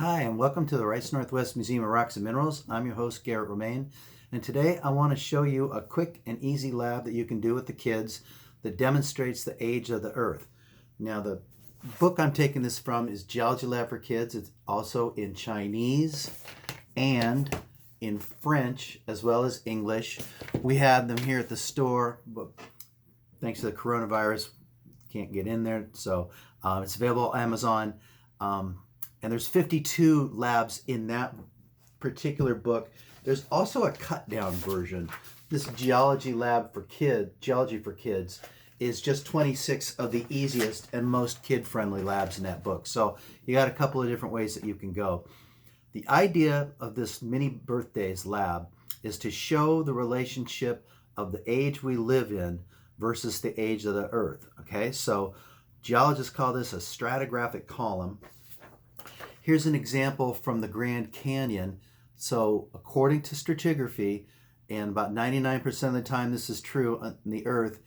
Hi, and welcome to the Rice Northwest Museum of Rocks and Minerals. I'm your host, Garrett Romaine, and today I want to show you a quick and easy lab that you can do with the kids that demonstrates the age of the Earth. Now, the book I'm taking this from is Geology Lab for Kids. It's also in Chinese and in French as well as English. We have them here at the store, but thanks to the coronavirus, can't get in there, so it's available on Amazon. And there's 52 labs in that particular book. There's also a cut down version. This Geology for Kids is just 26 of the easiest and most kid-friendly labs in that book. So you got a couple of different ways that you can go. The idea of this mini birthdays lab is to show the relationship of the age we live in versus the age of the Earth. Okay, so geologists call this a stratigraphic column. Here's an example from the Grand Canyon. So according to stratigraphy, and about 99% of the time this is true on the Earth,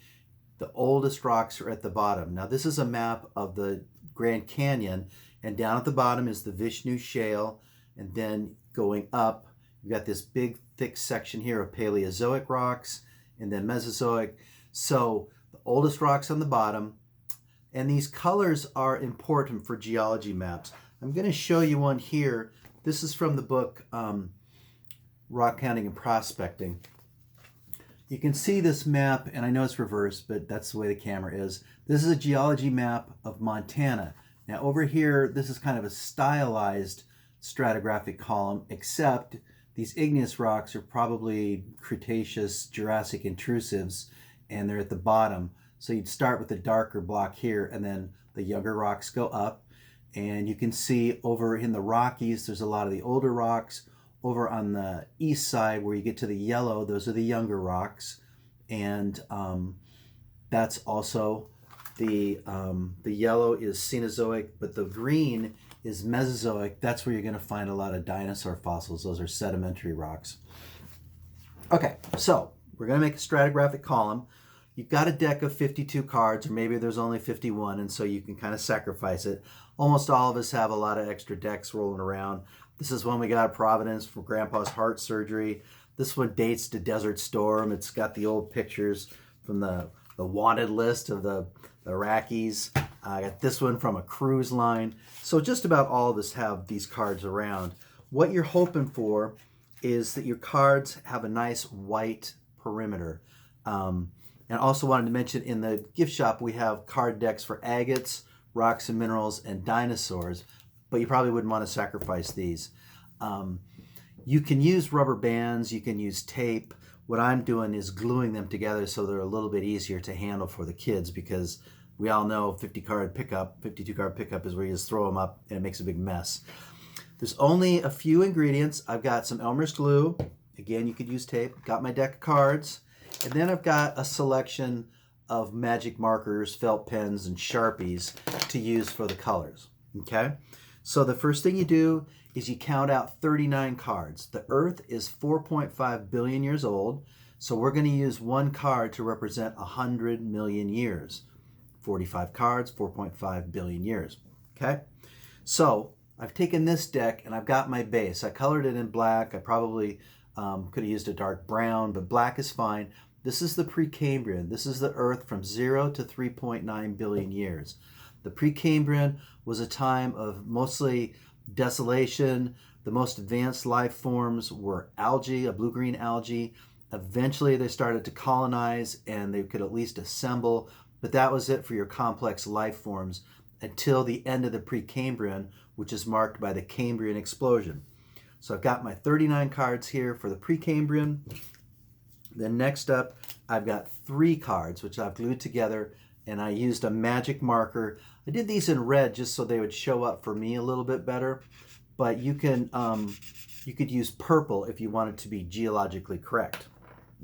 the oldest rocks are at the bottom. Now this is a map of the Grand Canyon, and down at the bottom is the Vishnu Shale, and then going up, you've got this big thick section here of Paleozoic rocks, and then Mesozoic. So the oldest rocks on the bottom, and these colors are important for geology maps. I'm going to show you one here. This is from the book Rock Counting and Prospecting. You can see this map, and I know it's reversed, but that's the way the camera is. This is a geology map of Montana. Now over here, this is kind of a stylized stratigraphic column, except these igneous rocks are probably Cretaceous, Jurassic intrusives, and they're at the bottom. So you'd start with the darker block here, and then the younger rocks go up. And you can see over in the Rockies, there's a lot of the older rocks. Over on the east side, where you get to the yellow, those are the younger rocks. And that's also the yellow is Cenozoic, but the green is Mesozoic. That's where you're going to find a lot of dinosaur fossils. Those are sedimentary rocks. Okay, so we're going to make a stratigraphic column. You've got a deck of 52 cards, or maybe there's only 51, and so you can kind of sacrifice it. Almost all of us have a lot of extra decks rolling around. This is one we got at Providence for Grandpa's heart surgery. This one dates to Desert Storm. It's got the old pictures from the wanted list of the Iraqis. I got this one from a cruise line. So just about all of us have these cards around. What you're hoping for is that your cards have a nice white perimeter. And also wanted to mention, in the gift shop we have card decks for agates, rocks and minerals, and dinosaurs, but you probably wouldn't want to sacrifice these. You can use rubber bands, you can use tape. What I'm doing is gluing them together so they're a little bit easier to handle for the kids, because we all know 52 card pickup is where you just throw them up and it makes a big mess. There's only a few ingredients. I've got some Elmer's glue. Again, you could use tape. Got my deck of cards. And then I've got a selection of magic markers, felt pens, and Sharpies to use for the colors. Okay? So the first thing you do is you count out 39 cards. The Earth is 4.5 billion years old, so we're going to use one card to represent 100 million years. 45 cards, 4.5 billion years. Okay? So I've taken this deck and I've got my base. I colored it in black. I probably could have used a dark brown, but black is fine. This is the Precambrian. This is the Earth from 0 to 3.9 billion years. The Precambrian was a time of mostly desolation. The most advanced life forms were algae, a blue-green algae. Eventually they started to colonize and they could at least assemble, but that was it for your complex life forms until the end of the Precambrian, which is marked by the Cambrian explosion. So I've got my 39 cards here for the Precambrian. Then next up, I've got 3 cards, which I've glued together, and I used a magic marker. I did these in red just so they would show up for me a little bit better, but you could use purple if you wanted to be geologically correct.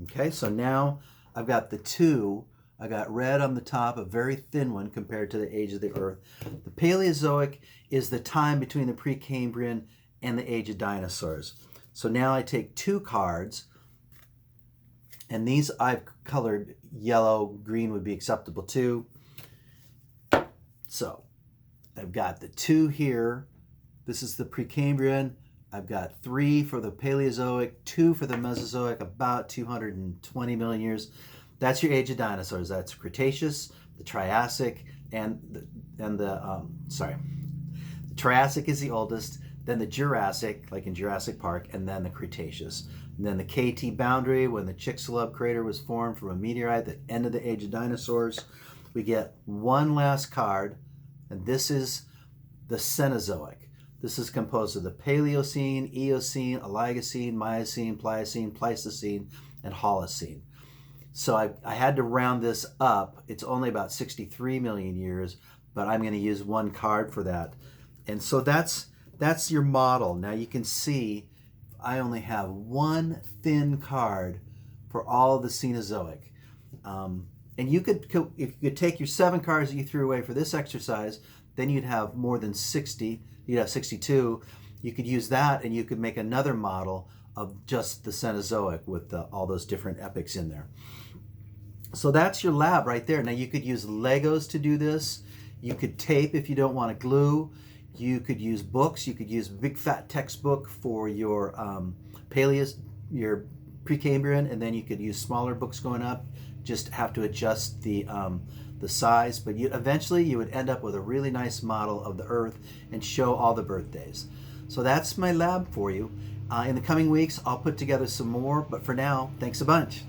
Okay, so now I've got the 2. I got red on the top, a very thin one compared to the age of the Earth. The Paleozoic is the time between the Precambrian and the age of dinosaurs. So now I take 2 cards, and these I've colored yellow. Green would be acceptable too. So I've got the 2 here. This is the Precambrian. I've got 3 for the Paleozoic, 2 for the Mesozoic, about 220 million years. That's your age of dinosaurs. That's Cretaceous, the Triassic, the Triassic is the oldest, then the Jurassic, like in Jurassic Park, and then the Cretaceous. And then the KT boundary, when the Chicxulub crater was formed from a meteorite that ended the age of dinosaurs. We get one last card, and this is the Cenozoic. This is composed of the Paleocene, Eocene, Oligocene, Miocene, Pliocene, Pleistocene, and Holocene. So I had to round this up. It's only about 63 million years, but I'm going to use one card for that. And so that's your model. Now you can see I only have one thin card for all of the Cenozoic. And you could, if you could take your 7 cards that you threw away for this exercise, then you'd have more than 60. You'd have 62. You could use that and you could make another model of just the Cenozoic with all those different epochs in there. So that's your lab right there. Now you could use Legos to do this. You could tape if you don't want to glue. You could use books. You could use a big fat textbook for your your Precambrian, and then you could use smaller books going up. Just have to adjust the size, but eventually you would end up with a really nice model of the Earth and show all the birthdays. So that's my lab for you. In the coming weeks, I'll put together some more, but for now, thanks a bunch.